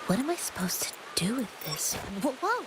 What am I supposed to do with this? Whoa!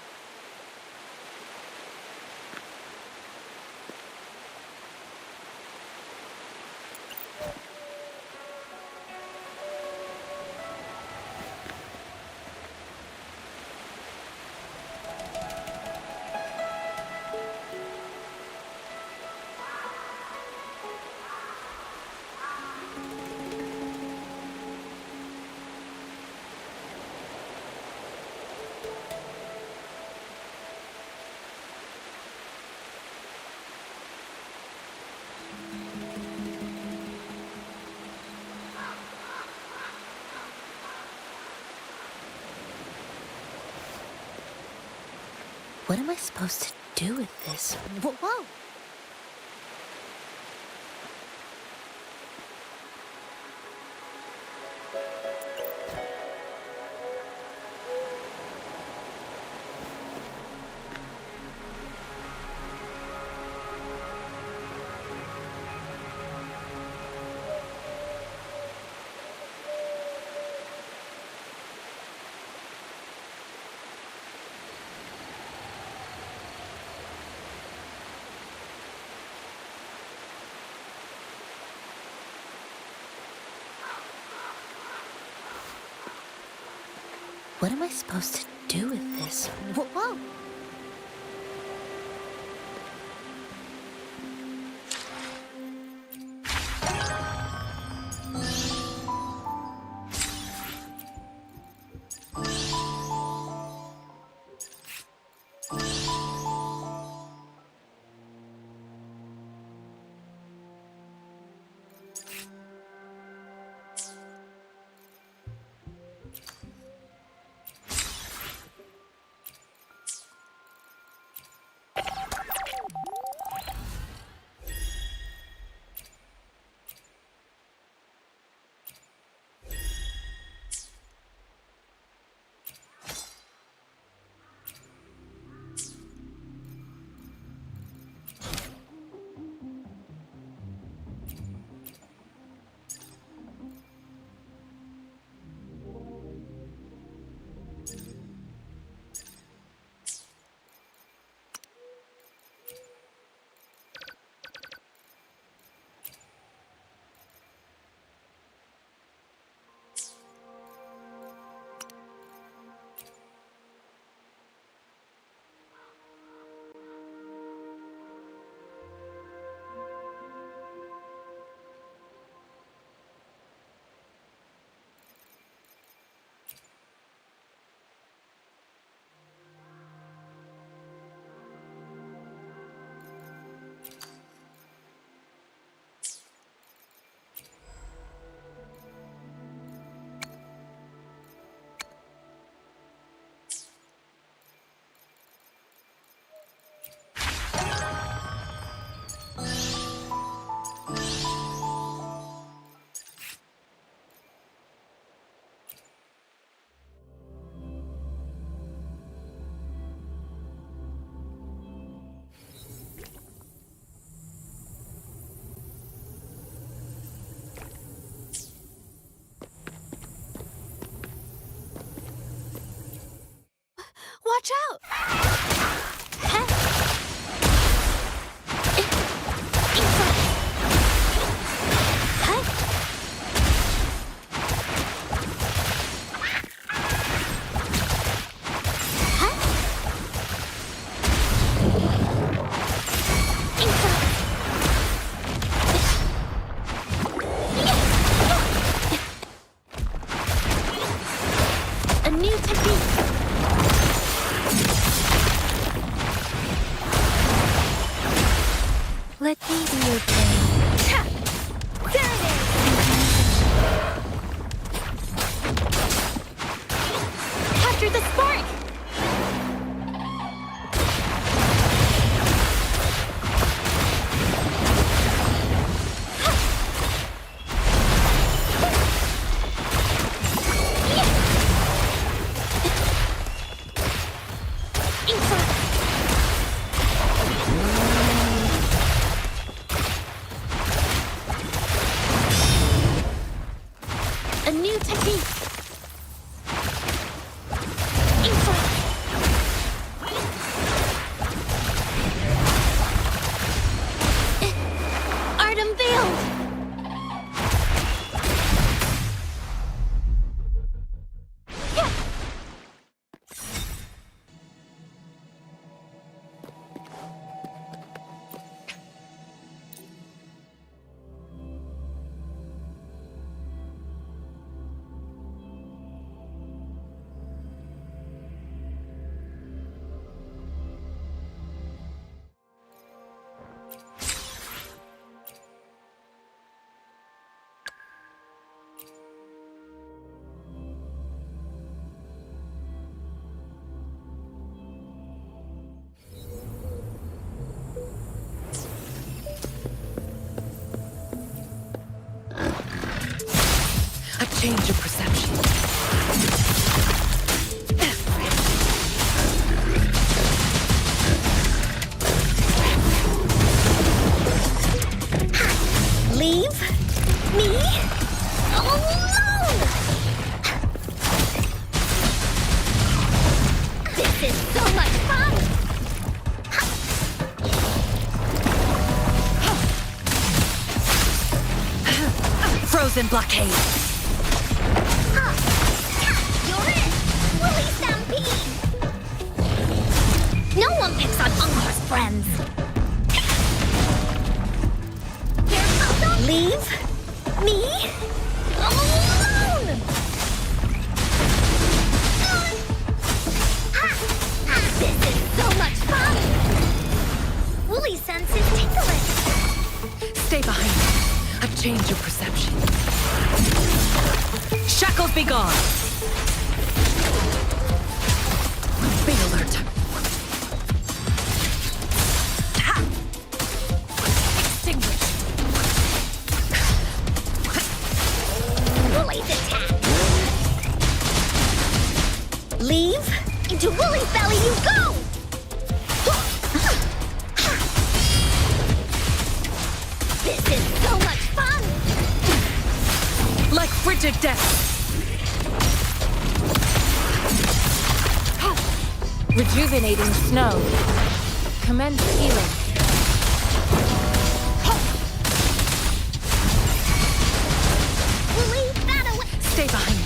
What am I supposed to do with this? Whoa! What am I supposed to do with this? Whoa! Watch out! A new technique. Let me be your blade. There it is! Capture the spark! A new technique. change your perception. Leave me alone! This is so much fun! Frozen blockade. You're it! Willy Stampede! No one picks on Ungar's friends! Leave me alone! This is so much fun! Woolly's sense is tingling. Stay behind me. I've changed your perception. Shackles be gone. Be alert. Ha! Extinguish. Woolly's attack. Leave into Woolly's belly you go! This is so much fun! Like frigid death. Rejuvenating snow. Commence healing. Woolly, that away! Stay behind me.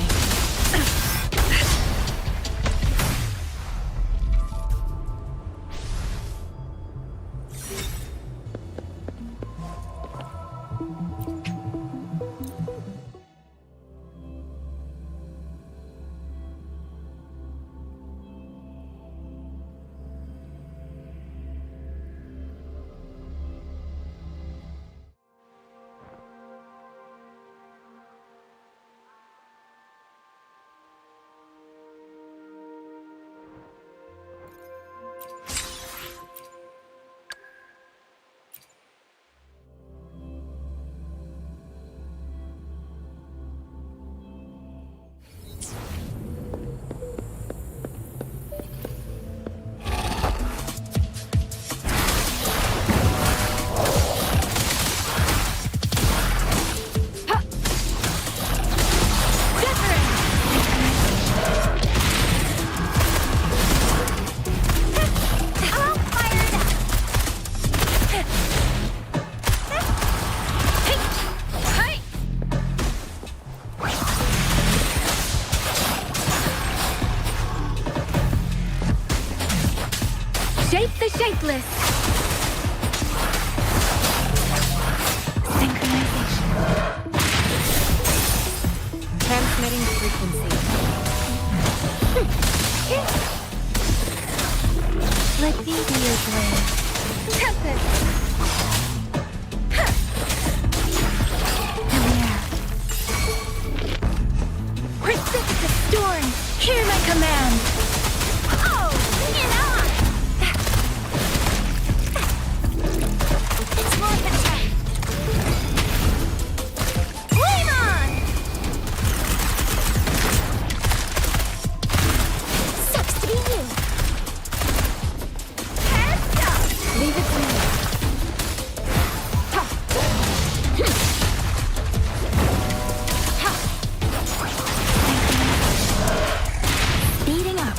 Shape the shapeless. Synchronization. Transmitting frequency. Let me be your blade. Tempest. Precipitous storm. Hear my command. Oh, bring it on! It's more than time. Flame on! Sucks to be you. Heads up! Leave it to me. Speeding up.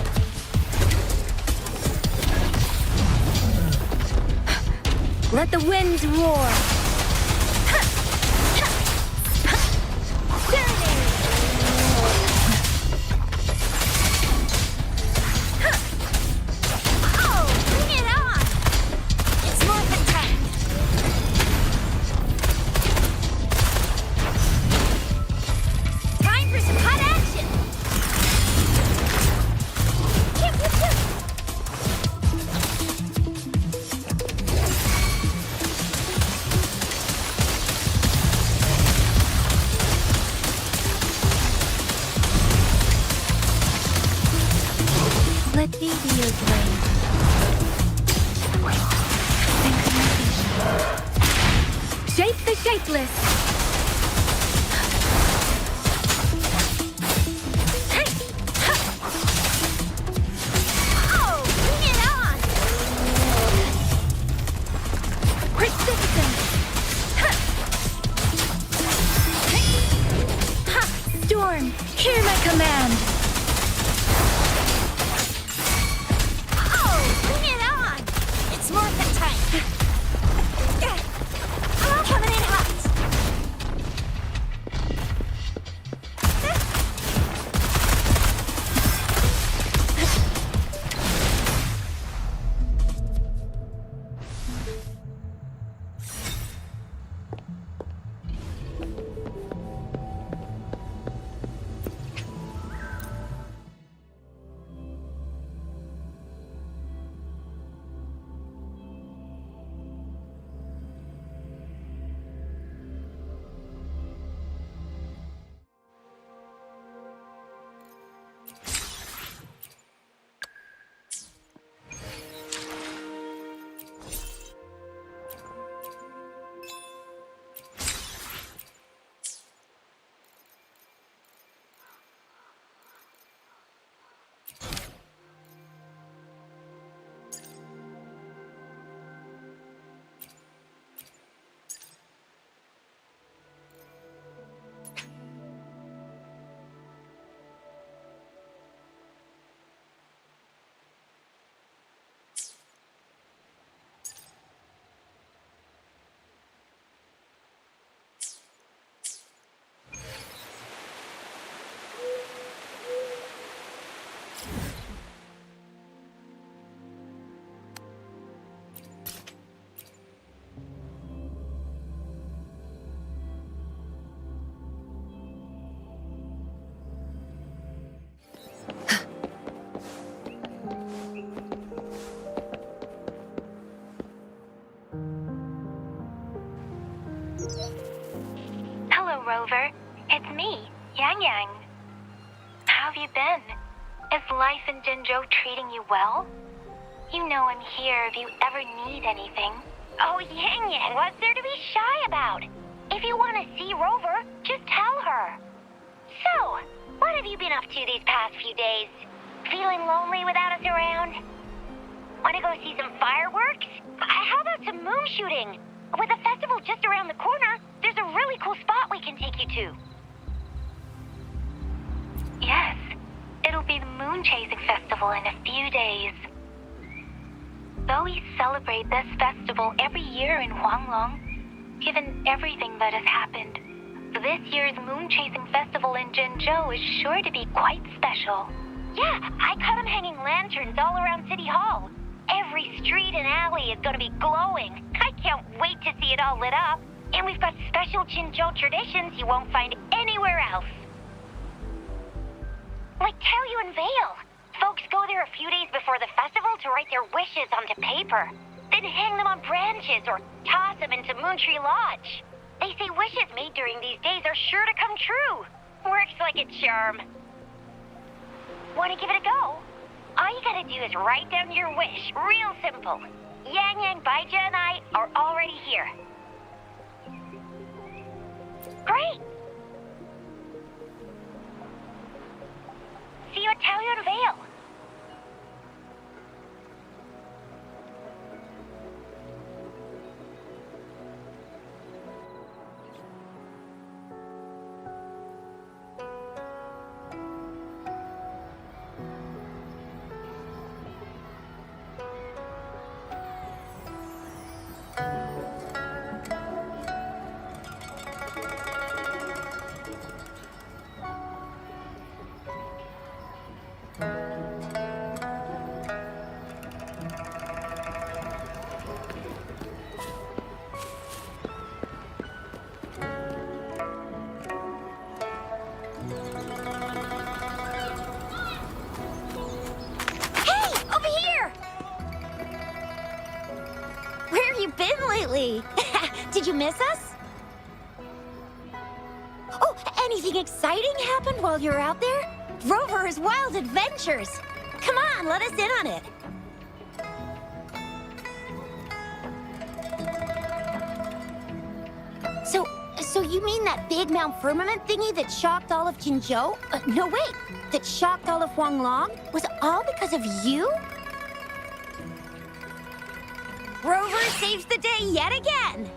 Let the winds roar. Oh, bring it on! It's more than time. Time for some hot action! Let me be your blade. Synchronization. Shape the shapeless. Rover. It's me, Yang Yang. How have you been? Is life in Jinzhou treating you well? You know I'm here if you ever need anything. Oh, Yang Yang, what's there to be shy about? If you want to see Rover, just tell her. So, what have you been up to these past few days? Feeling lonely without us around? Want to go see some fireworks? How about some moon shooting? With the festival just around the corner, there's a really cool spot we can take you to. Yes, it'll be the Moon Chasing Festival in a few days. Though we celebrate this festival every year in Huanglong, given everything that has happened, this year's Moon Chasing Festival in Jinzhou is sure to be quite special. Yeah, I caught them hanging lanterns all around City Hall. Every street and alley is gonna be glowing. I can't wait to see it all lit up. And we've got special Jinzhou traditions you won't find anywhere else. Like Taoyuan Unveil. Folks go there a few days before the festival to write their wishes onto paper. Then hang them on branches or toss them into Moontree Lodge. They say wishes made during these days are sure to come true. Works like a charm. Want to give it a go? All you gotta do is write down your wish. Real simple. Yang Yang, Baija, and I are already here. Great! See you at Taoyuan Vale. Did you miss us? Oh, anything exciting happened while you were out there? Rover's wild adventures. Come on, let us in on it. So you mean that big Mount Firmament thingy that shocked all of Jinzhou? No, wait. That shocked all of Huanglong? Was all because of you? Rover saves the day yet again!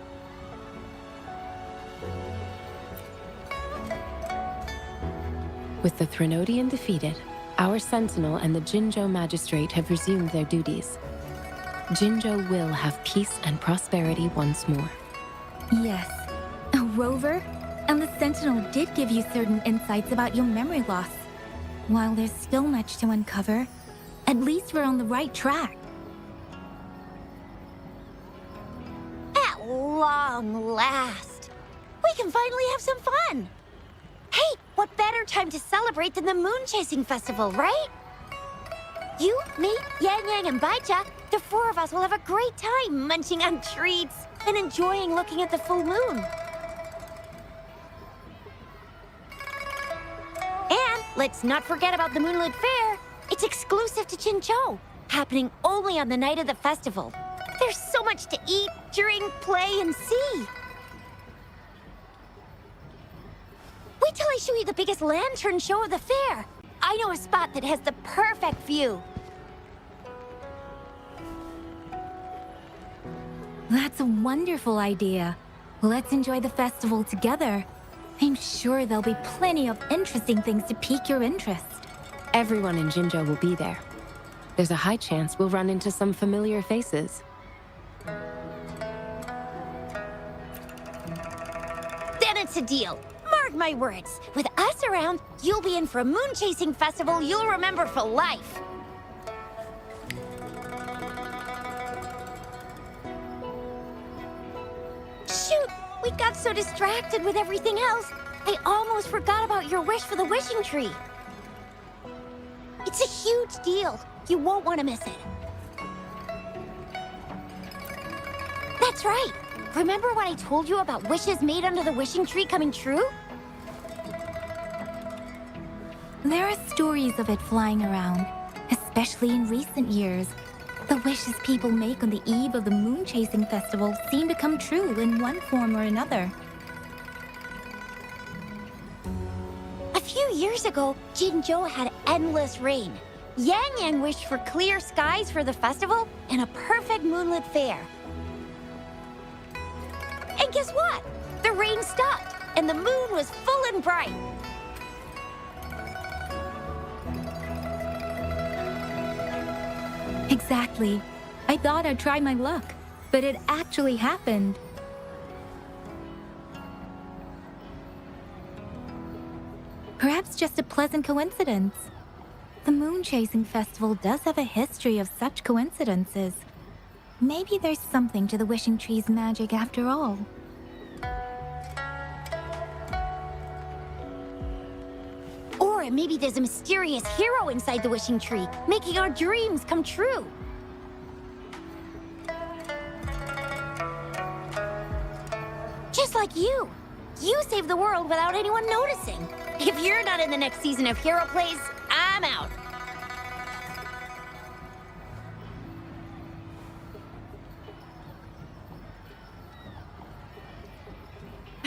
With the Threnodian defeated, our Sentinel and the Jinzhou Magistrate have resumed their duties. Jinzhou will have peace and prosperity once more. Yes. Rover, and the Sentinel did give you certain insights about your memory loss. While there's still much to uncover, at least we're on the right track. At long last, we can finally have some fun. Hey, what better time to celebrate than the Moon Chasing Festival, right? You, me, Yang Yang, and Baija, the four of us will have a great time munching on treats and enjoying looking at the full moon. And let's not forget about the Moonlit Fair. It's exclusive to Jinzhou, happening only on the night of the festival. There's so much to eat, drink, play, and see. Wait till I show you the biggest lantern show of the fair. I know a spot that has the perfect view. That's a wonderful idea. Let's enjoy the festival together. I'm sure there'll be plenty of interesting things to pique your interest. Everyone in Jinzhou will be there. There's a high chance we'll run into some familiar faces. Then it's a deal. Mark my words. With us around, you'll be in for a moon-chasing festival you'll remember for life. Shoot! We got so distracted with everything else, I almost forgot about your wish for the wishing tree. It's a huge deal. You won't want to miss it. That's right. Remember what I told you about wishes made under the wishing tree coming true? There are stories of it flying around, especially in recent years. The wishes people make on the eve of the moon chasing festival seem to come true in one form or another. A few years ago, Jinzhou had endless rain. Yang Yang wished for clear skies for the festival and a perfect moonlit fair. And guess what? The rain stopped, and the moon was full and bright. Exactly. I thought I'd try my luck, but it actually happened. Perhaps just a pleasant coincidence. The moon chasing festival does have a history of such coincidences. Maybe there's something to the wishing tree's magic after all. Or maybe there's a mysterious hero inside the wishing tree, making our dreams come true. Just like you. You saved the world without anyone noticing. If you're not in the next season of Hero Plays, I'm out.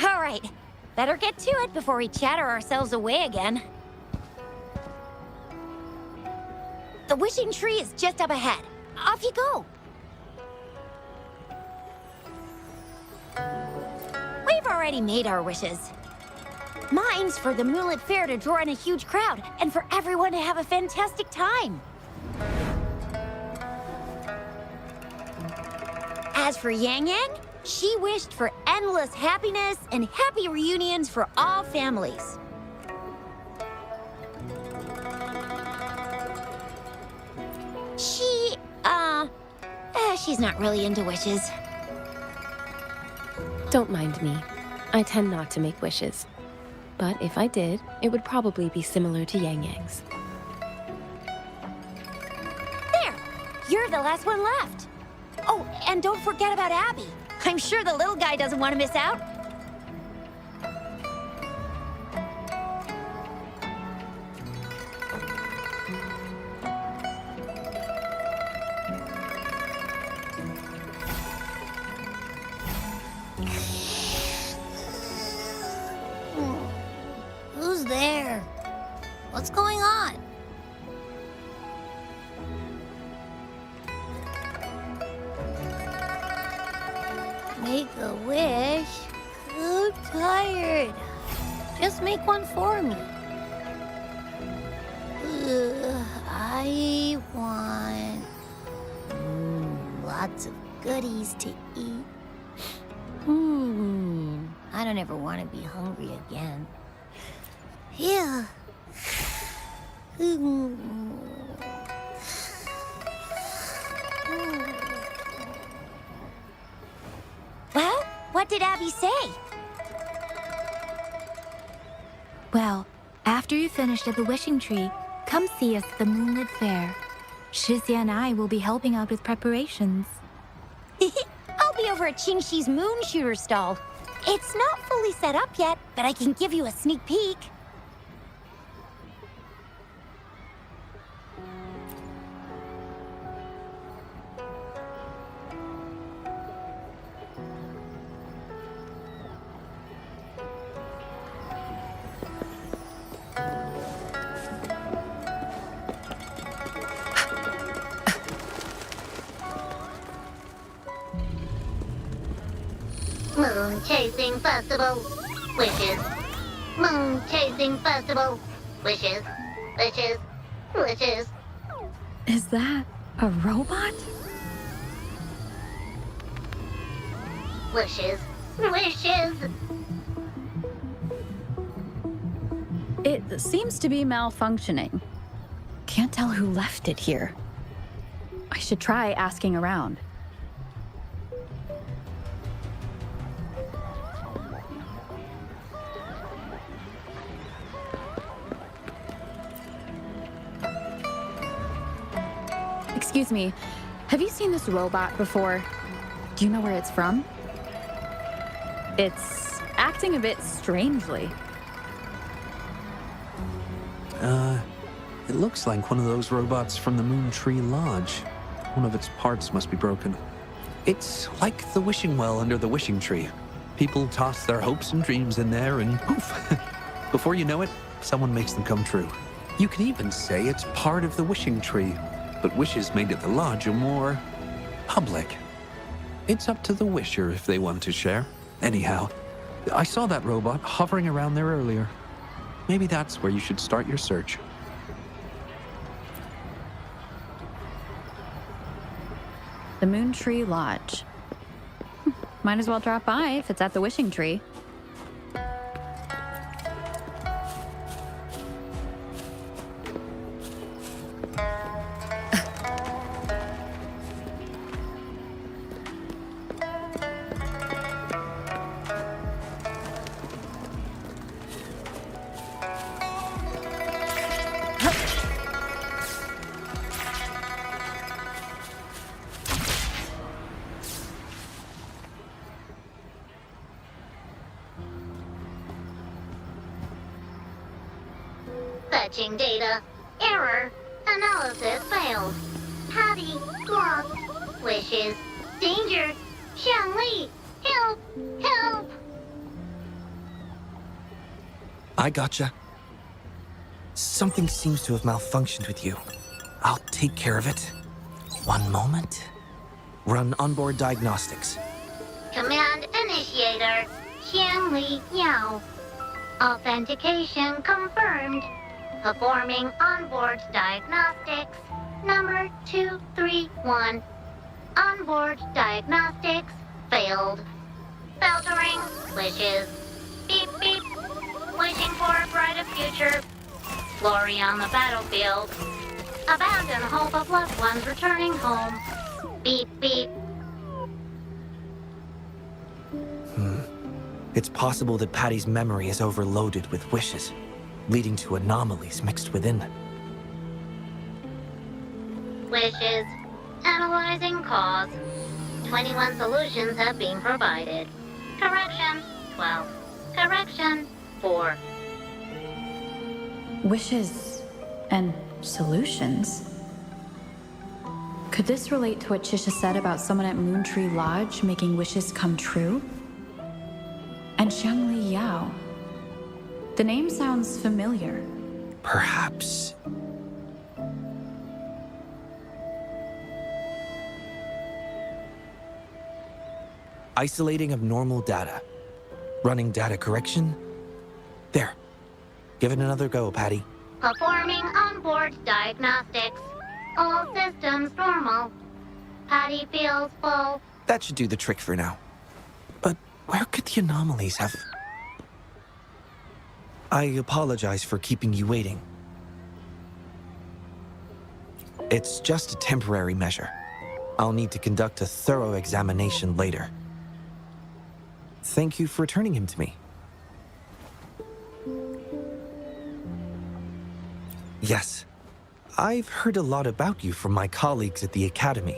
All right, better get to it before we chatter ourselves away again. The wishing tree is just up ahead. Off you go. We've already made our wishes. Mine's for the moonlit fair to draw in a huge crowd and for everyone to have a fantastic time. As for Yang Yang, she wished for endless happiness and happy reunions for all families. She's not really into wishes. Don't mind me. I tend not to make wishes. But if I did, it would probably be similar to Yang Yang's. There! You're the last one left. Oh, and don't forget about Abby. I'm sure the little guy doesn't want to miss out. Who's there? What's going on? Make a wish? I'm tired. Just make one for me. I want lots of goodies to eat. I don't ever want to be hungry again. Yeah. Well, what did Abby say? Well, after you finished at the wishing tree, come see us at the moonlit fair. Shizia and I will be helping out with preparations. I'll be over at Qingxi's moon shooter stall. It's not fully set up yet, but I can give you a sneak peek. Moon chasing festival. Wishes. Moon chasing festival. Wishes. Wishes. Wishes. Is that a robot? Wishes. Wishes. It seems to be malfunctioning. Can't tell who left it here. I should try asking around. Excuse me, have you seen this robot before? Do you know where it's from? It's acting a bit strangely. It looks like one of those robots from the Moon Tree Lodge. One of its parts must be broken. It's like the wishing well under the wishing tree. People toss their hopes and dreams in there and poof. Before you know it, someone makes them come true. You can even say it's part of the wishing tree, but wishes made at the lodge are more public. It's up to the wisher if they want to share. Anyhow, I saw that robot hovering around there earlier. Maybe that's where you should start your search. The Moon Tree Lodge. Might as well drop by if it's at the wishing tree. Fetching data. Error. Analysis failed. Patty. Lost. Wishes. Danger. Xiangli. Help. Help. I gotcha. Something seems to have malfunctioned with you. I'll take care of it. One moment. Run onboard diagnostics. Command initiator. Xiangli Yao. Authentication confirmed. Performing onboard diagnostics. Number 231. Onboard diagnostics failed. Filtering wishes. Beep beep. Wishing for a brighter future. Glory on the battlefield. Abandon hope of loved ones returning home. Beep beep. It's possible that Patty's memory is overloaded with wishes, leading to anomalies mixed within. Wishes. Analyzing cause. 21 solutions have been provided. Correction, 12. Correction, 4. Wishes and solutions? Could this relate to what Chisha said about someone at Moon Tree Lodge making wishes come true? And Xiangli Yao. The name sounds familiar. Perhaps. Isolating abnormal data. Running data correction. There. Give it another go, Patty. Performing onboard diagnostics. All systems normal. Patty feels full. That should do the trick for now. But where could the anomalies have... I apologize for keeping you waiting. It's just a temporary measure. I'll need to conduct a thorough examination later. Thank you for returning him to me. Yes, I've heard a lot about you from my colleagues at the Academy.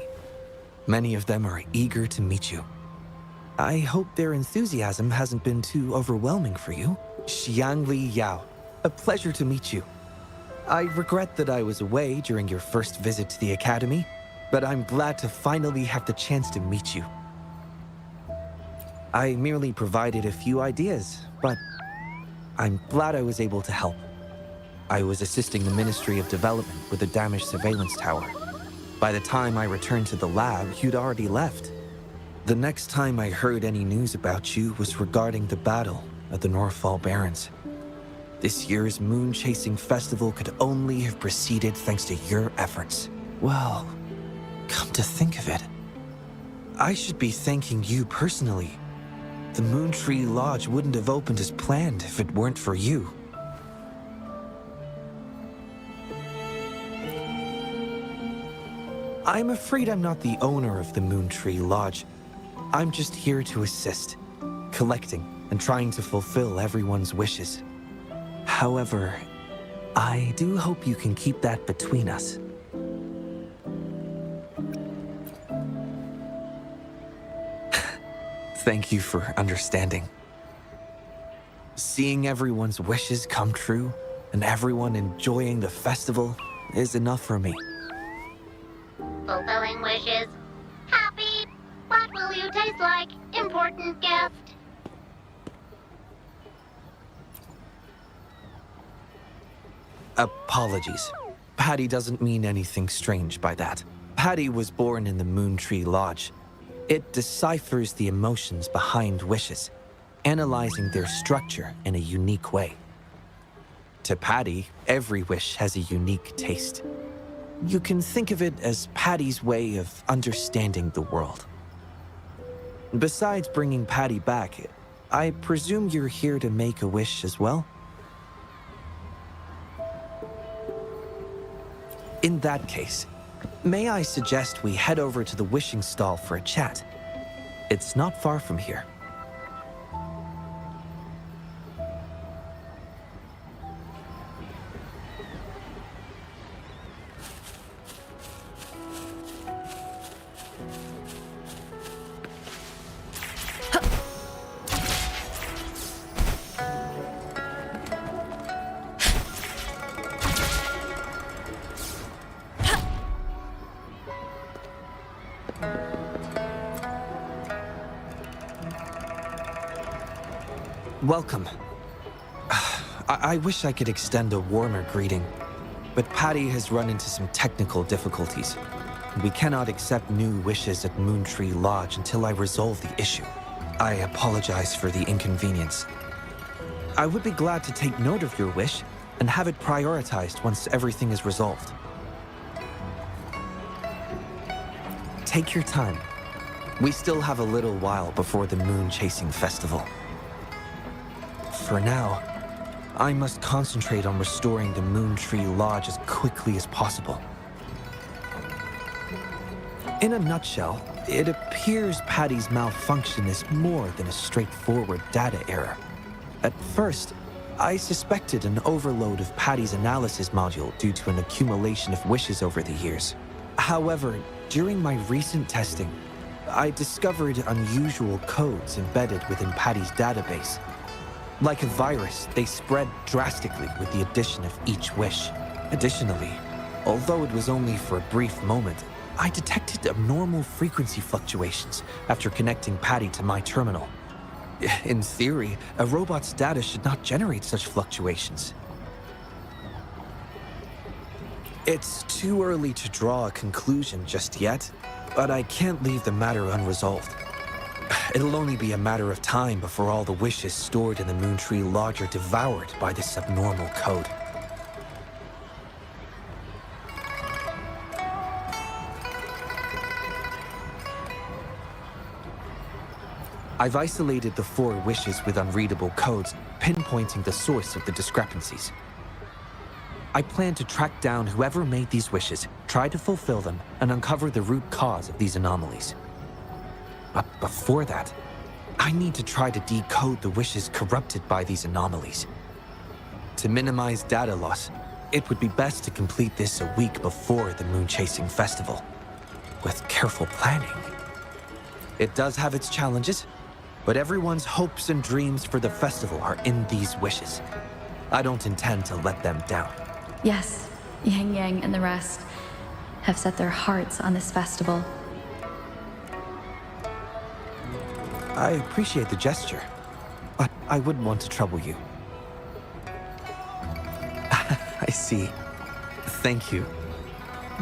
Many of them are eager to meet you. I hope their enthusiasm hasn't been too overwhelming for you. Xiangli Yao, a pleasure to meet you. I regret that I was away during your first visit to the Academy, but I'm glad to finally have the chance to meet you. I merely provided a few ideas, but I'm glad I was able to help. I was assisting the Ministry of Development with a damaged surveillance tower. By the time I returned to the lab, you'd already left. The next time I heard any news about you was regarding the battle at the Northfall Barrens. This year's moon-chasing festival could only have proceeded thanks to your efforts. Well, come to think of it, I should be thanking you personally. The Moon Tree Lodge wouldn't have opened as planned if it weren't for you. I'm afraid I'm not the owner of the Moon Tree Lodge. I'm just here to assist, collecting and trying to fulfill everyone's wishes. However, I do hope you can keep that between us. Thank you for understanding. Seeing everyone's wishes come true and everyone enjoying the festival is enough for me. Fulfilling wishes. Happy. What will you taste like? Important gift. Apologies. Patty doesn't mean anything strange by that. Patty was born in the Moon Tree Lodge. It deciphers the emotions behind wishes, analyzing their structure in a unique way. To Patty, every wish has a unique taste. You can think of it as Patty's way of understanding the world. Besides bringing Patty back, I presume you're here to make a wish as well? In that case, may I suggest we head over to the wishing stall for a chat? It's not far from here. Welcome. I wish I could extend a warmer greeting, but Patty has run into some technical difficulties. We cannot accept new wishes at Moon Tree Lodge until I resolve the issue. I apologize for the inconvenience. I would be glad to take note of your wish and have it prioritized once everything is resolved. Take your time. We still have a little while before the Moon Chasing Festival. For now, I must concentrate on restoring the Moon Tree Lodge as quickly as possible. In a nutshell, it appears Patty's malfunction is more than a straightforward data error. At first, I suspected an overload of Patty's analysis module due to an accumulation of wishes over the years. However, during my recent testing, I discovered unusual codes embedded within Patty's database. Like a virus, they spread drastically with the addition of each wish. Additionally, although it was only for a brief moment, I detected abnormal frequency fluctuations after connecting Patty to my terminal. In theory, a robot's data should not generate such fluctuations. It's too early to draw a conclusion just yet, but I can't leave the matter unresolved. It'll only be a matter of time before all the wishes stored in the Moon Tree Lodge are devoured by this abnormal code. I've isolated the 4 wishes with unreadable codes, pinpointing the source of the discrepancies. I plan to track down whoever made these wishes, try to fulfill them, and uncover the root cause of these anomalies. But before that, I need to try to decode the wishes corrupted by these anomalies. To minimize data loss, it would be best to complete this a week before the Moon Chasing Festival. With careful planning. It does have its challenges, but everyone's hopes and dreams for the festival are in these wishes. I don't intend to let them down. Yes, Yang Yang and the rest have set their hearts on this festival. I appreciate the gesture, but I wouldn't want to trouble you. I see. Thank you.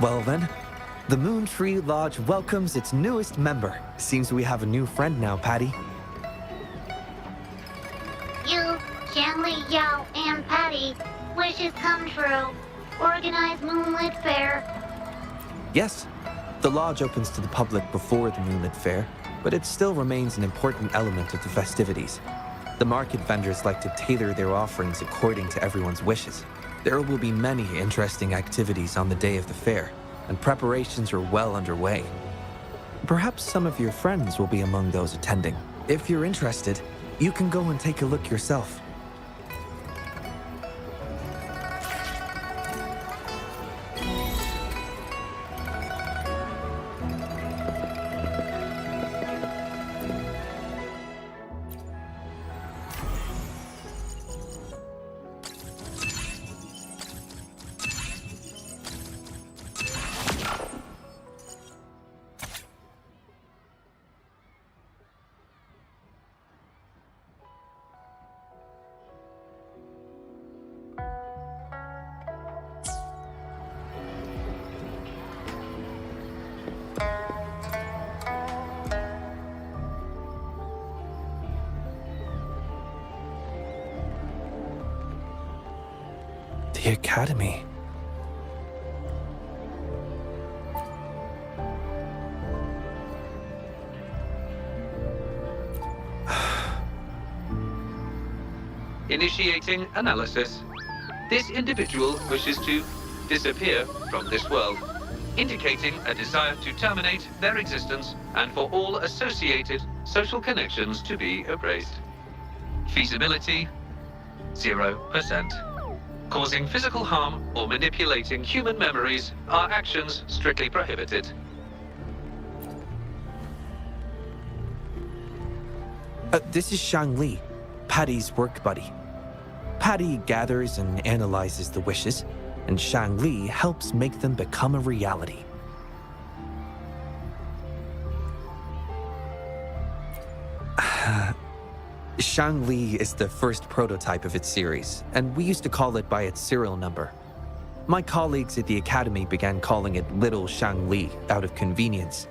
Well then, the Moon Tree Lodge welcomes its newest member. Seems we have a new friend now, Patty. You, Shanley, Yao, and Patty. Wishes come true. Organize Moonlit Fair. Yes, the lodge opens to the public before the Moonlit Fair, but it still remains an important element of the festivities. The market vendors like to tailor their offerings according to everyone's wishes. There will be many interesting activities on the day of the fair, and preparations are well underway. Perhaps some of your friends will be among those attending. If you're interested, you can go and take a look yourself. the Academy. Initiating analysis. This individual wishes to disappear from this world, indicating a desire to terminate their existence and for all associated social connections to be erased. Feasibility, 0%. Causing physical harm or manipulating human memories are actions strictly prohibited. This is Shang Li, Patty's work buddy. Patty gathers and analyzes the wishes, and Shang Li helps make them become a reality. Shang Li is the first prototype of its series, and we used to call it by its serial number. My colleagues at the Academy began calling it Little Shang Li out of convenience,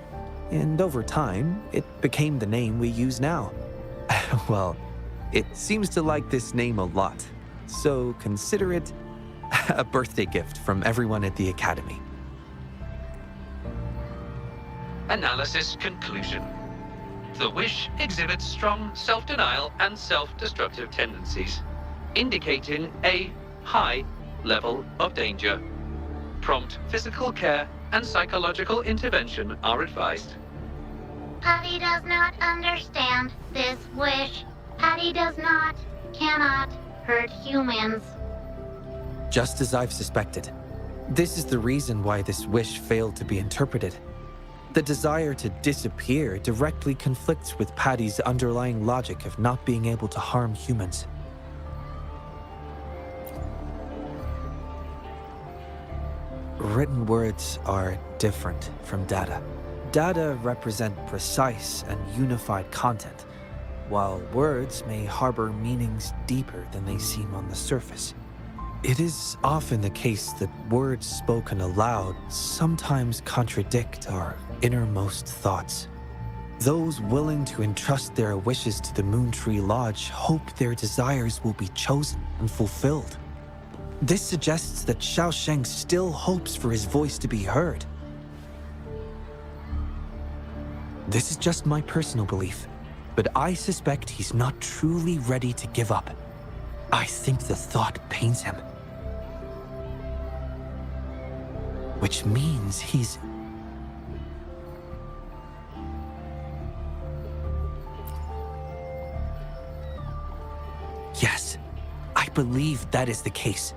and over time, it became the name we use now. Well, it seems to like this name a lot, so consider it a birthday gift from everyone at the Academy. Analysis conclusion. The wish exhibits strong self-denial and self-destructive tendencies, indicating a high level of danger. Prompt physical care and psychological intervention are advised. Patty does not understand this wish. Patty does not, cannot hurt humans. Just as I've suspected. This is the reason why this wish failed to be interpreted. The desire to disappear directly conflicts with Patty's underlying logic of not being able to harm humans. Written words are different from data. Data represent precise and unified content, while words may harbor meanings deeper than they seem on the surface. It is often the case that words spoken aloud sometimes contradict our innermost thoughts. Those willing to entrust their wishes to the Moontree Lodge hope their desires will be chosen and fulfilled. This suggests that Xiaosheng still hopes for his voice to be heard. This is just my personal belief, but I suspect he's not truly ready to give up. I think the thought pains him. Which means he's... Yes, I believe that is the case.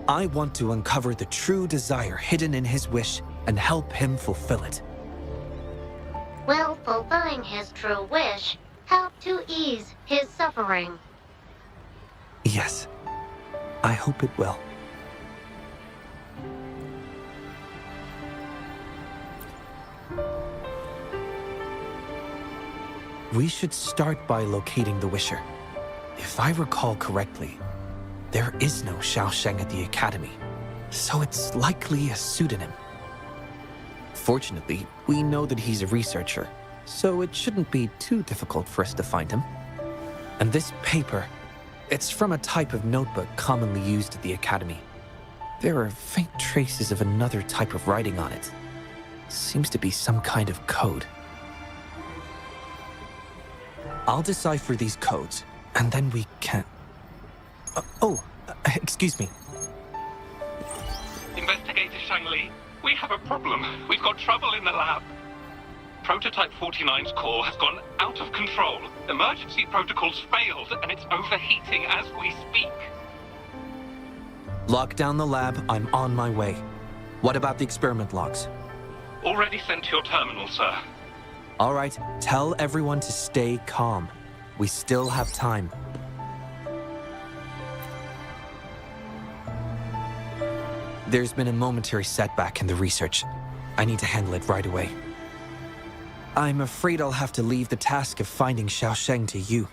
I want to uncover the true desire hidden in his wish and help him fulfill it. Will fulfilling his true wish help to ease his suffering? Yes, I hope it will. We should start by locating the Wisher. If I recall correctly, there is no Xiaosheng at the Academy, so it's likely a pseudonym. Fortunately, we know that he's a researcher, so it shouldn't be too difficult for us to find him. And this paper, it's from a type of notebook commonly used at the Academy. There are faint traces of another type of writing on it. Seems to be some kind of code. I'll decipher these codes, and then we can... excuse me. Investigator Shang Li, we have a problem. We've got trouble in the lab. Prototype 49's core has gone out of control. Emergency protocols failed, and it's overheating as we speak. Lock down the lab. I'm on my way. What about the experiment logs? Already sent to your terminal, sir. All right, tell everyone to stay calm. We still have time. There's been a momentary setback in the research. I need to handle it right away. I'm afraid I'll have to leave the task of finding Xiaosheng to you.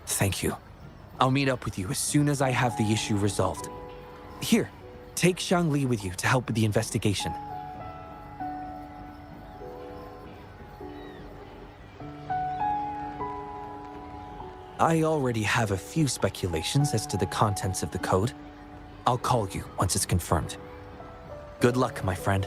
Thank you. I'll meet up with you as soon as I have the issue resolved. Here, take Shang Li with you to help with the investigation. I already have a few speculations as to the contents of the code. I'll call you once it's confirmed. Good luck, my friend.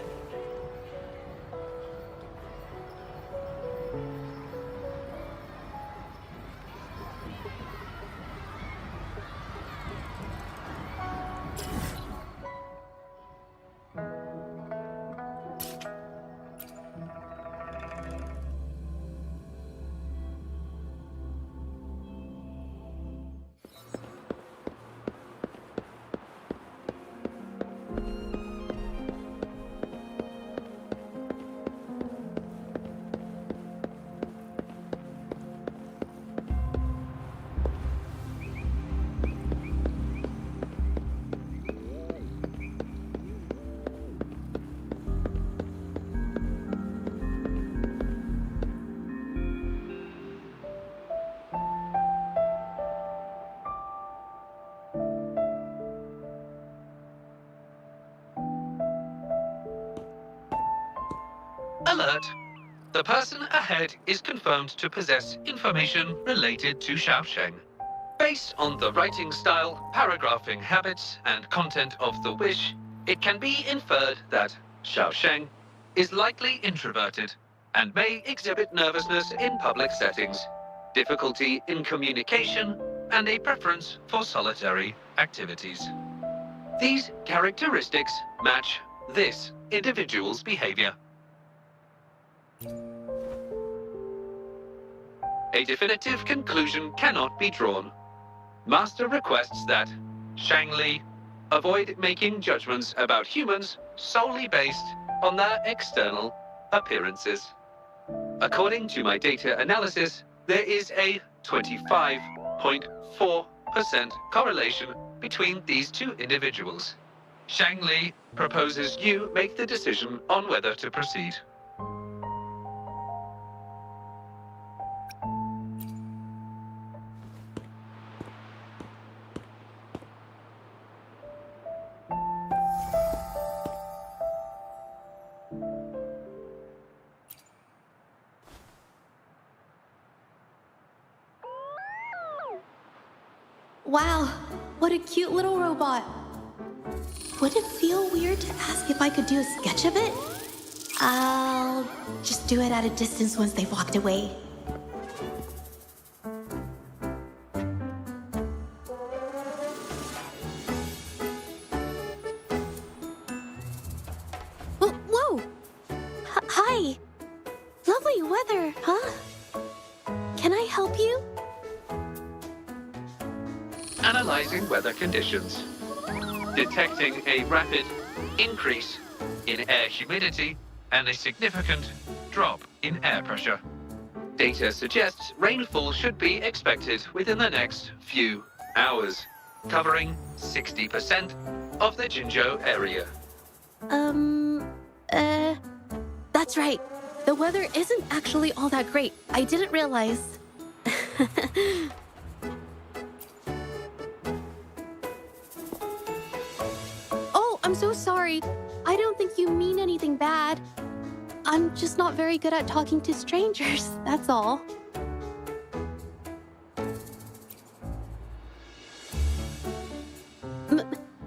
Alert! The person ahead is confirmed to possess information related to Xiaosheng. Based on the writing style, paragraphing habits, and content of the wish, it can be inferred that Xiaosheng is likely introverted and may exhibit nervousness in public settings, difficulty in communication, and a preference for solitary activities. These characteristics match this individual's behavior. A definitive conclusion cannot be drawn. Master requests that Shang Li avoid making judgments about humans solely based on their external appearances. According to my data analysis, there is a 25.4% correlation between these two individuals. Shang Li proposes you make the decision on whether to proceed. Wow, what a cute little robot. Would it feel weird to ask if I could do a sketch of it? I'll just do it at a distance once they've walked away. Whoa! Hi! Lovely weather, huh? Can I help you? Analyzing weather conditions. Detecting a rapid increase in air humidity and a significant drop in air pressure. Data suggests rainfall should be expected within the next few hours, covering 60% of the Jinzhou area. That's right. The weather isn't actually all that great. I didn't realize. I'm so sorry. I don't think you mean anything bad. I'm just not very good at talking to strangers, that's all.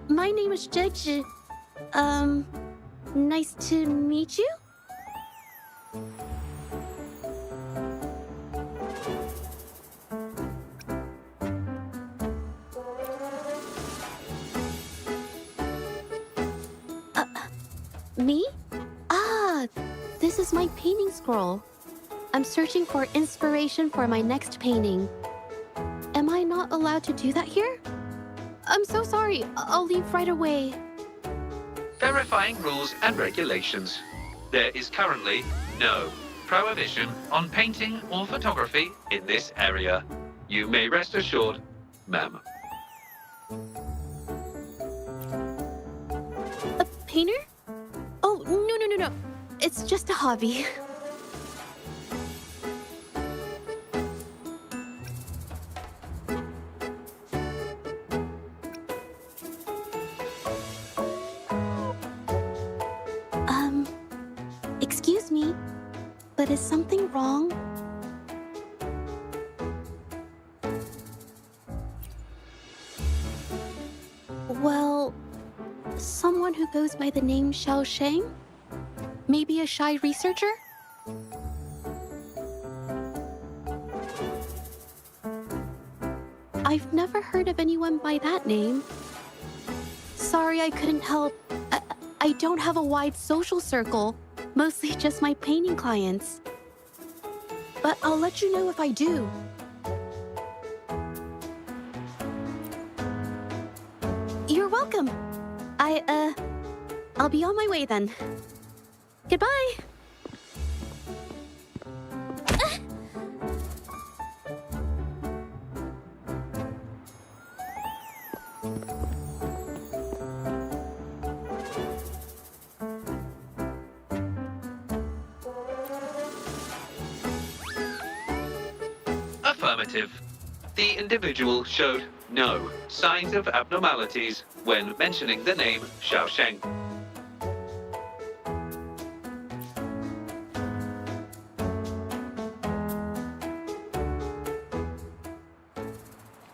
My name is Judge. Nice to meet you? Me? Ah, this is my painting scroll. I'm searching for inspiration for my next painting. Am I not allowed to do that here? I'm so sorry. I'll leave right away. Verifying rules and regulations. There is currently no prohibition on painting or photography in this area. You may rest assured, ma'am. A painter? Oh, no. It's just a hobby. Excuse me, but is something wrong? Someone who goes by the name Xiao Shang? Maybe a shy researcher? I've never heard of anyone by that name. Sorry I couldn't help. I don't have a wide social circle. Mostly just my painting clients. But I'll let you know if I do. You're welcome. I'll be on my way then. Goodbye. Affirmative. The individual showed no signs of abnormalities when mentioning the name Xiao Sheng.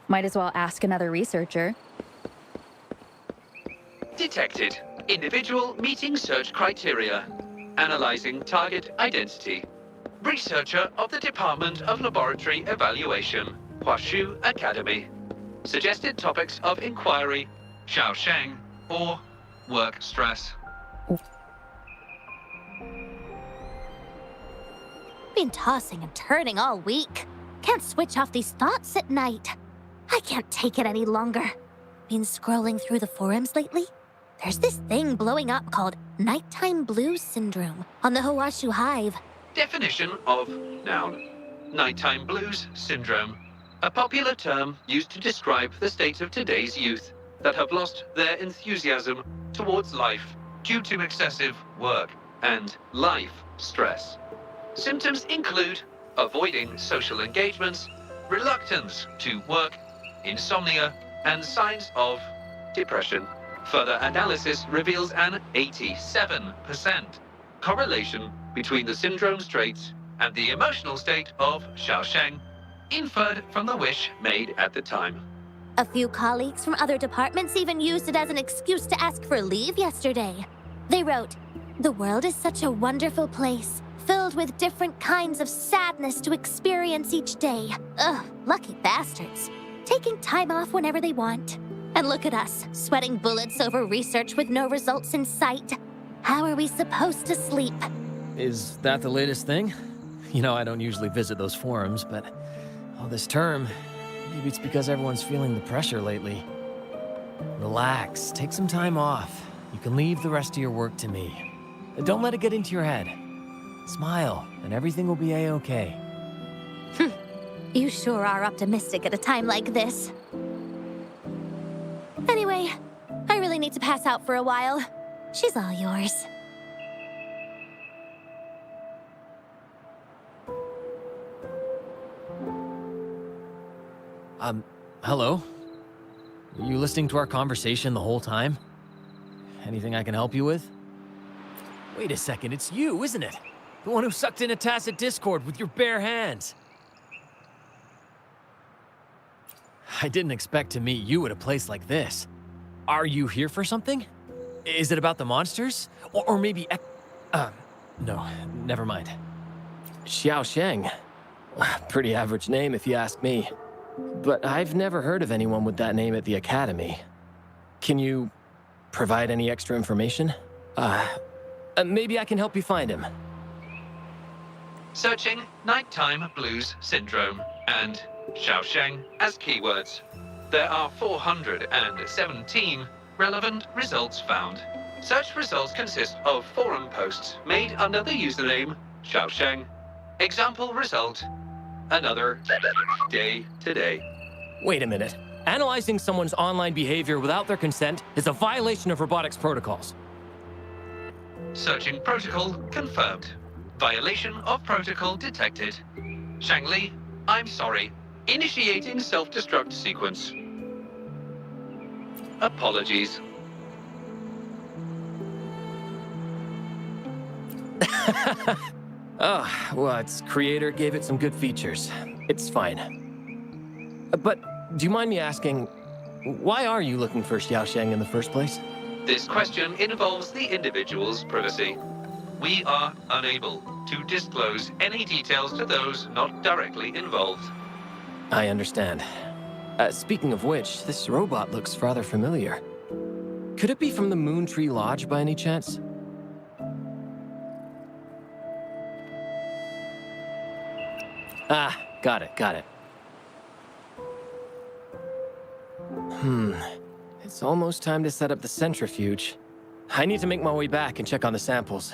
Might as well ask another researcher. Detected. Individual meeting search criteria. Analyzing target identity. Researcher of the Department of Laboratory Evaluation, Huashu Academy. Suggested topics of inquiry, Xiao Sheng or work stress. Been tossing and turning all week. Can't switch off these thoughts at night. I can't take it any longer. Been scrolling through the forums lately? There's this thing blowing up called nighttime blues syndrome on the Huashu Hive. Definition of noun. Nighttime blues syndrome. A popular term used to describe the state of today's youth that have lost their enthusiasm towards life due to excessive work and life stress. Symptoms include avoiding social engagements, reluctance to work, insomnia, and signs of depression. Further analysis reveals an 87% correlation between the syndrome's traits and the emotional state of Xiao Sheng, inferred from the wish made at the time. A few colleagues from other departments even used it as an excuse to ask for leave yesterday. They wrote, "The world is such a wonderful place, filled with different kinds of sadness to experience each day. Ugh, lucky bastards. Taking time off whenever they want. And look at us, sweating bullets over research with no results in sight. How are we supposed to sleep?" Is that the latest thing? You know, I don't usually visit those forums, but this term, maybe it's because everyone's feeling the pressure lately. Relax, take some time off. You can leave the rest of your work to me. And don't let it get into your head. Smile, and everything will be a-okay. You sure are optimistic at a time like this. Anyway, I really need to pass out for a while. She's all yours. Hello? Were you listening to our conversation the whole time? Anything I can help you with? Wait a second, it's you, isn't it? The one who sucked in a tacit discord with your bare hands. I didn't expect to meet you at a place like this. Are you here for something? Is it about the monsters? Or maybe no, never mind. Xiao Sheng. Pretty average name if you ask me. But I've never heard of anyone with that name at the Academy. Can you provide any extra information? Maybe I can help you find him. Searching nighttime blues syndrome and Xiao Sheng as keywords. There are 417 relevant results found. Search results consist of forum posts made under the username Xiao Sheng. Example result: another day today. Wait a minute. Analyzing someone's online behavior without their consent is a violation of robotics protocols. Searching protocol confirmed. Violation of protocol detected. Shangli, I'm sorry. Initiating self-destruct sequence. Apologies. Oh, well, its creator gave it some good features. It's fine. But do you mind me asking, why are you looking for Xiao Sheng in the first place? This question involves the individual's privacy. We are unable to disclose any details to those not directly involved. I understand. Speaking of which, this robot looks rather familiar. Could it be from the Moon Tree Lodge by any chance? Ah, got it. It's almost time to set up the centrifuge. I need to make my way back and check on the samples.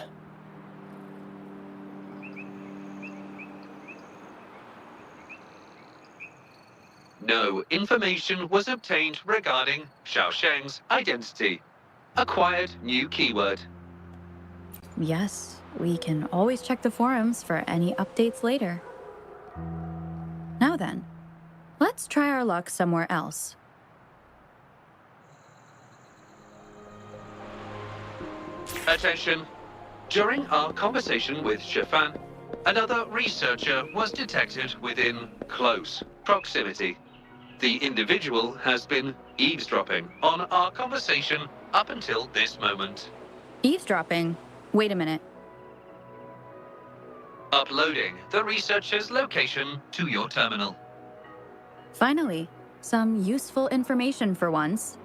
No information was obtained regarding Xiaosheng's identity. Acquired new keyword. Yes, we can always check the forums for any updates later. Now then, let's try our luck somewhere else. Attention. During our conversation with Shifan, another researcher was detected within close proximity. The individual has been eavesdropping on our conversation up until this moment. Eavesdropping? Wait a minute. Uploading the researcher's location to your terminal. Finally, some useful information for once.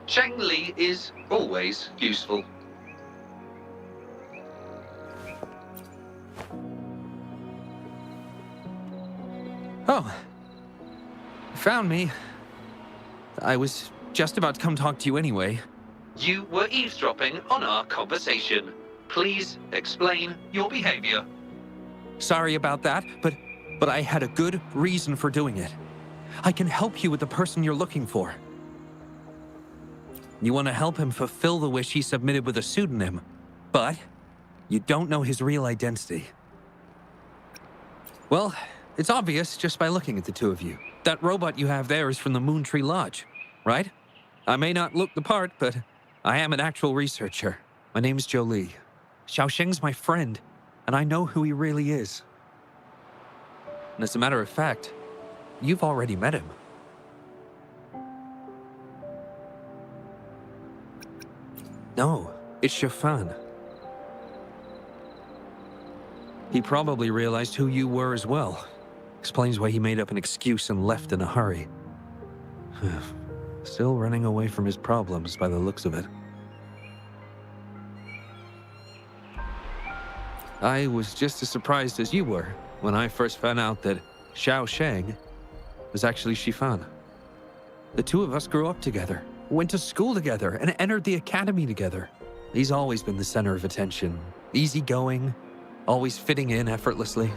Sheng Li is always useful. Oh. Found me. I was just about to come talk to you anyway. You were eavesdropping on our conversation. Please explain your behavior. Sorry about that, but I had a good reason for doing it. I can help you with the person you're looking for. You want to help him fulfill the wish he submitted with a pseudonym, but you don't know his real identity. Well, it's obvious just by looking at the two of you. That robot you have there is from the Moon Tree Lodge, right? I may not look the part, but I am an actual researcher. My name's Jolie. Xiaosheng's my friend, and I know who he really is. And as a matter of fact, you've already met him. No, it's Shifan. He probably realized who you were as well. Explains why he made up an excuse and left in a hurry. Still running away from his problems by the looks of it. I was just as surprised as you were when I first found out that Xiaosheng was actually Shifan. The two of us grew up together, went to school together, and entered the academy together. He's always been the center of attention, easygoing, always fitting in effortlessly.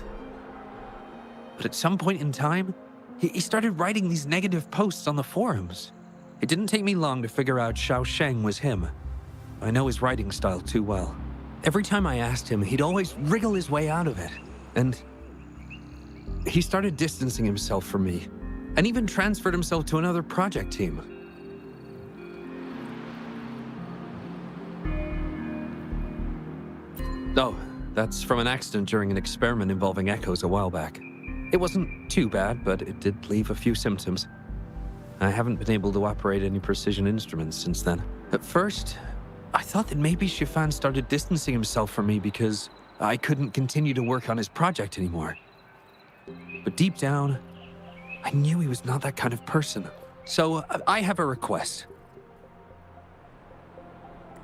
But at some point in time, he started writing these negative posts on the forums. It didn't take me long to figure out Xiaosheng was him. I know his writing style too well. Every time I asked him, he'd always wriggle his way out of it. And he started distancing himself from me, and even transferred himself to another project team. Oh, that's from an accident during an experiment involving echoes a while back. It wasn't too bad, but it did leave a few symptoms. I haven't been able to operate any precision instruments since then. At first, I thought that maybe Shifan started distancing himself from me because I couldn't continue to work on his project anymore. But deep down, I knew he was not that kind of person. So I have a request.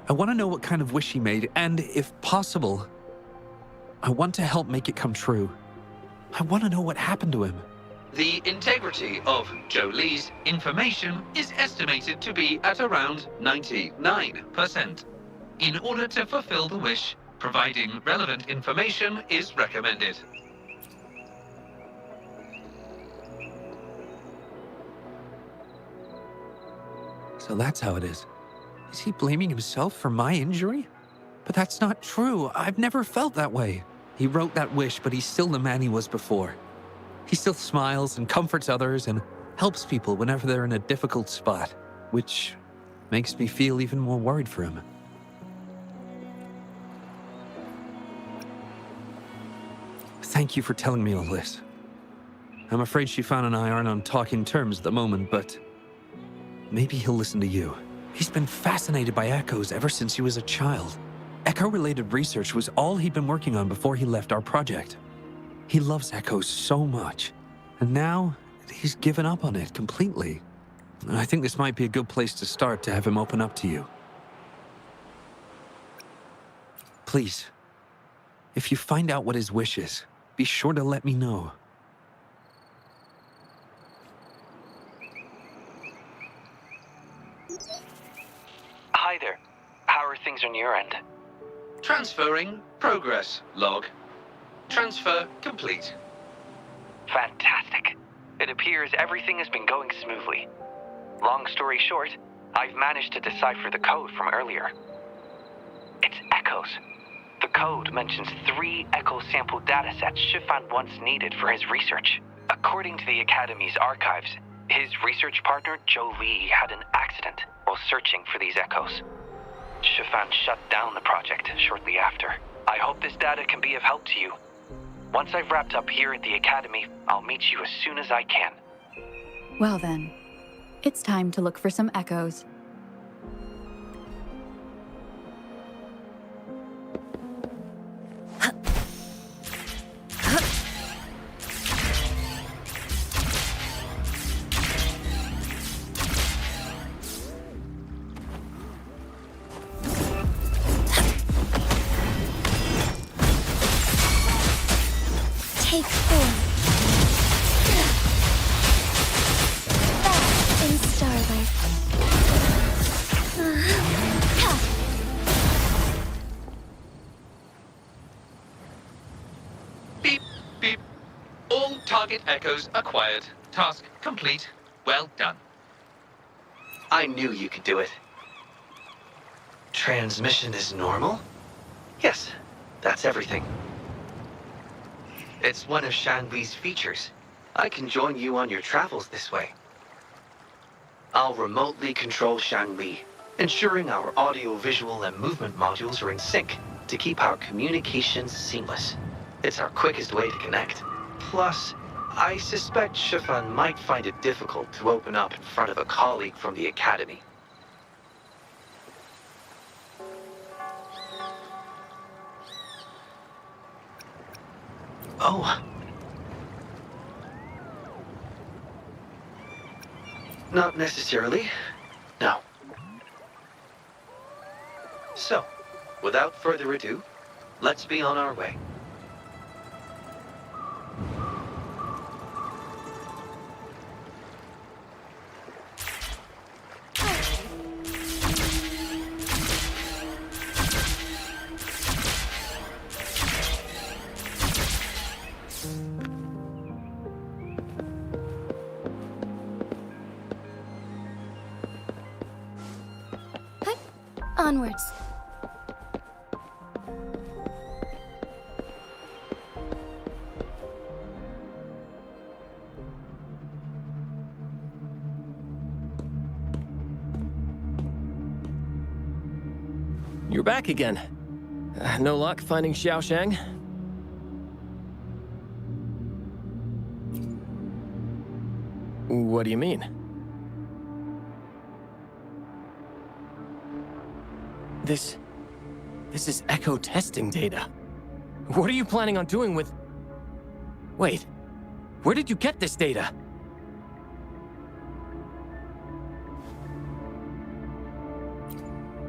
I want to know what kind of wish he made, and if possible, I want to help make it come true. I want to know what happened to him. The integrity of Jolie's information is estimated to be at around 99%. In order to fulfill the wish, providing relevant information is recommended. So that's how it is. Is he blaming himself for my injury? But that's not true. I've never felt that way. He wrote that wish, but he's still the man he was before. He still smiles and comforts others and helps people whenever they're in a difficult spot, which makes me feel even more worried for him. Thank you for telling me all this. I'm afraid Shifan and I aren't on talking terms at the moment, but maybe he'll listen to you. He's been fascinated by echoes ever since he was a child. Echo-related research was all he'd been working on before he left our project. He loves echoes so much, and now he's given up on it completely. I think this might be a good place to start to have him open up to you. Please, if you find out what his wish is, be sure to let me know. Hi there. How are things on your end? Transferring progress log. Transfer complete. Fantastic. It appears everything has been going smoothly. Long story short, I've managed to decipher the code from earlier. It's echoes. The code mentions 3 echo sample datasets Shifan once needed for his research. According to the Academy's archives, his research partner, Joe Lee, had an accident while searching for these echoes. Shifan shut down the project shortly after. I hope this data can be of help to you. Once I've wrapped up here at the Academy, I'll meet you as soon as I can. Well then, it's time to look for some echoes. Take 4. Back in Starlight. Beep, beep. All target echoes acquired. Task complete. Well done. I knew you could do it. Transmission is normal? Yes, that's everything. It's one of Shanli's features. I can join you on your travels this way. I'll remotely control Shanli, ensuring our audio, visual, and movement modules are in sync to keep our communications seamless. It's our quickest way to connect. Plus, I suspect Shifan might find it difficult to open up in front of a colleague from the Academy. Oh. Not necessarily. No. So, without further ado, let's be on our way. Onwards. You're back again. No luck finding Xiaoshang? What do you mean? This is echo testing data. What are you planning on doing with... Wait, where did you get this data?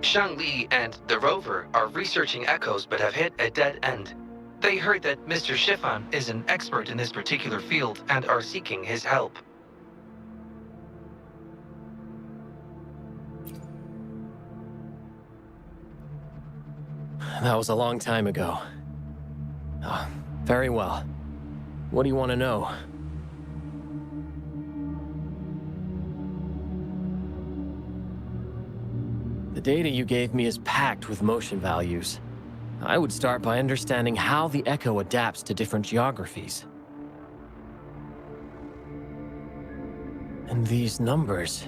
Shangli and the Rover are researching echoes but have hit a dead end. They heard that Mr. Shifan is an expert in this particular field and are seeking his help. That was a long time ago. Oh, very well. What do you want to know? The data you gave me is packed with motion values. I would start by understanding how the echo adapts to different geographies. And these numbers,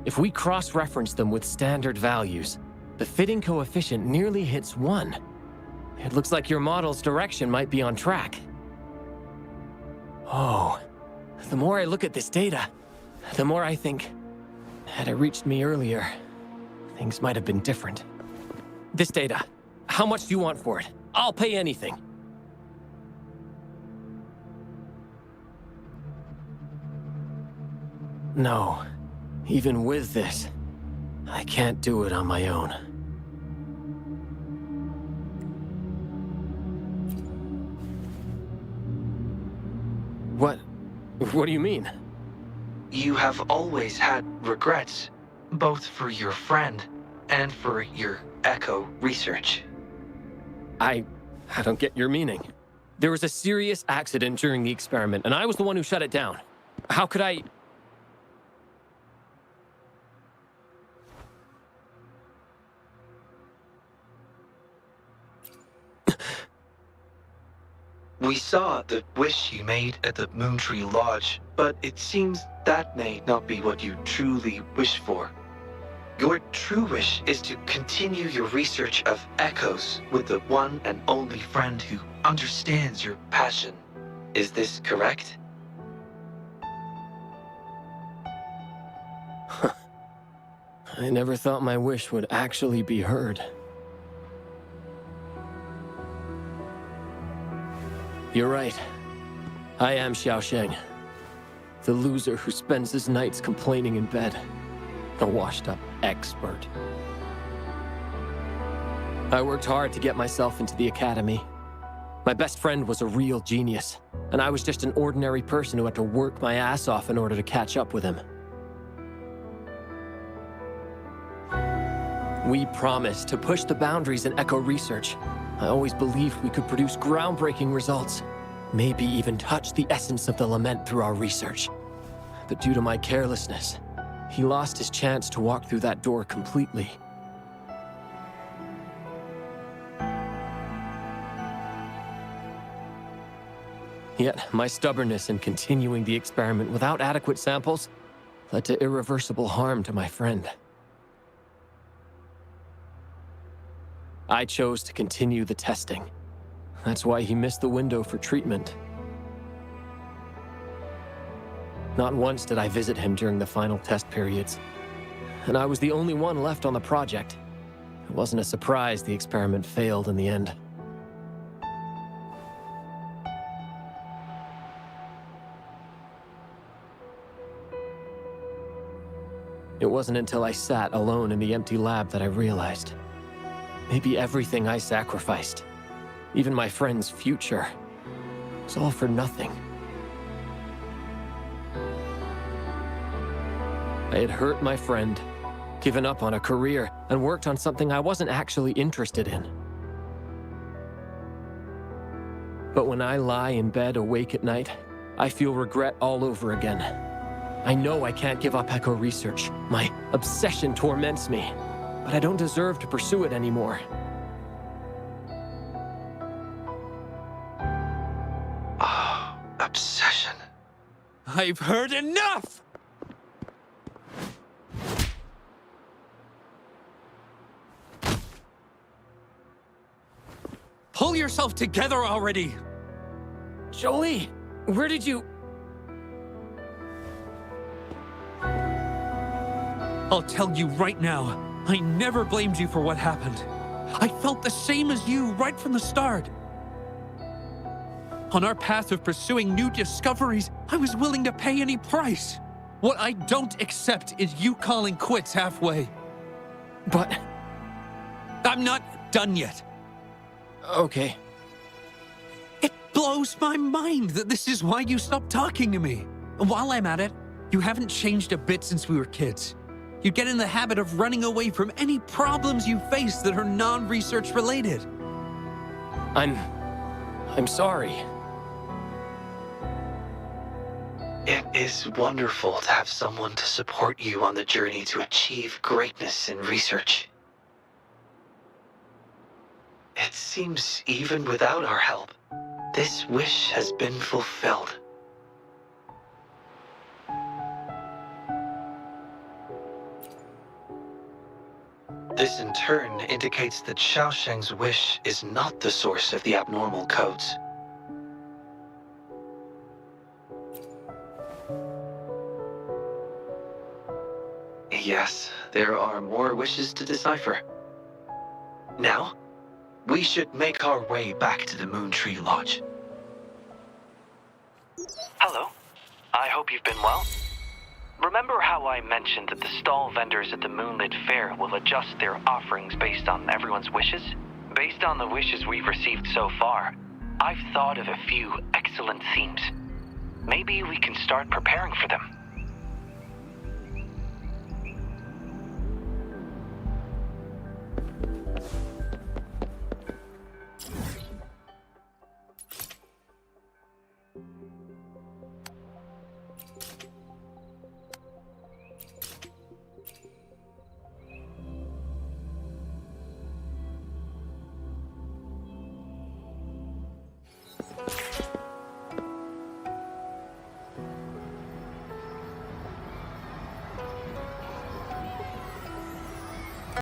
if we cross-reference them with standard values, the fitting coefficient nearly hits 1. It looks like your model's direction might be on track. Oh, the more I look at this data, the more I think, had it reached me earlier, things might have been different. This data, how much do you want for it? I'll pay anything. No, even with this, I can't do it on my own. What do you mean? You have always had regrets, both for your friend and for your echo research. I don't get your meaning. There was a serious accident during the experiment, and I was the one who shut it down. How could I... We saw the wish you made at the Moontree Lodge, but it seems that may not be what you truly wish for. Your true wish is to continue your research of echoes with the one and only friend who understands your passion. Is this correct? I never thought my wish would actually be heard. You're right. I am Xiaosheng, the loser who spends his nights complaining in bed. A washed-up expert. I worked hard to get myself into the academy. My best friend was a real genius, and I was just an ordinary person who had to work my ass off in order to catch up with him. We promised to push the boundaries in echo research. I always believed we could produce groundbreaking results, maybe even touch the essence of the Lament through our research. But due to my carelessness, he lost his chance to walk through that door completely. Yet, my stubbornness in continuing the experiment without adequate samples led to irreversible harm to my friend. I chose to continue the testing. That's why he missed the window for treatment. Not once did I visit him during the final test periods, and I was the only one left on the project. It wasn't a surprise the experiment failed in the end. It wasn't until I sat alone in the empty lab that I realized. Maybe everything I sacrificed, even my friend's future, was all for nothing. I had hurt my friend, given up on a career, and worked on something I wasn't actually interested in. But when I lie in bed awake at night, I feel regret all over again. I know I can't give up echo research. My obsession torments me, but I don't deserve to pursue it anymore. Oh, obsession. I've heard enough! Pull yourself together already! Jolie, where did you... I'll tell you right now, I never blamed you for what happened. I felt the same as you right from the start. On our path of pursuing new discoveries, I was willing to pay any price. What I don't accept is you calling quits halfway. But... I'm not done yet. Okay. It blows my mind that this is why you stopped talking to me. While I'm at it, you haven't changed a bit since we were kids. You get in the habit of running away from any problems you face that are non-research related. I'm sorry. It is wonderful to have someone to support you on the journey to achieve greatness in research. It seems even without our help, this wish has been fulfilled. This in turn indicates that Xiaosheng's wish is not the source of the abnormal codes. Yes, there are more wishes to decipher. Now, we should make our way back to the Moon Tree Lodge. Hello. I hope you've been well. Remember how I mentioned that the stall vendors at the Moonlit Fair will adjust their offerings based on everyone's wishes? Based on the wishes we've received so far, I've thought of a few excellent themes. Maybe we can start preparing for them.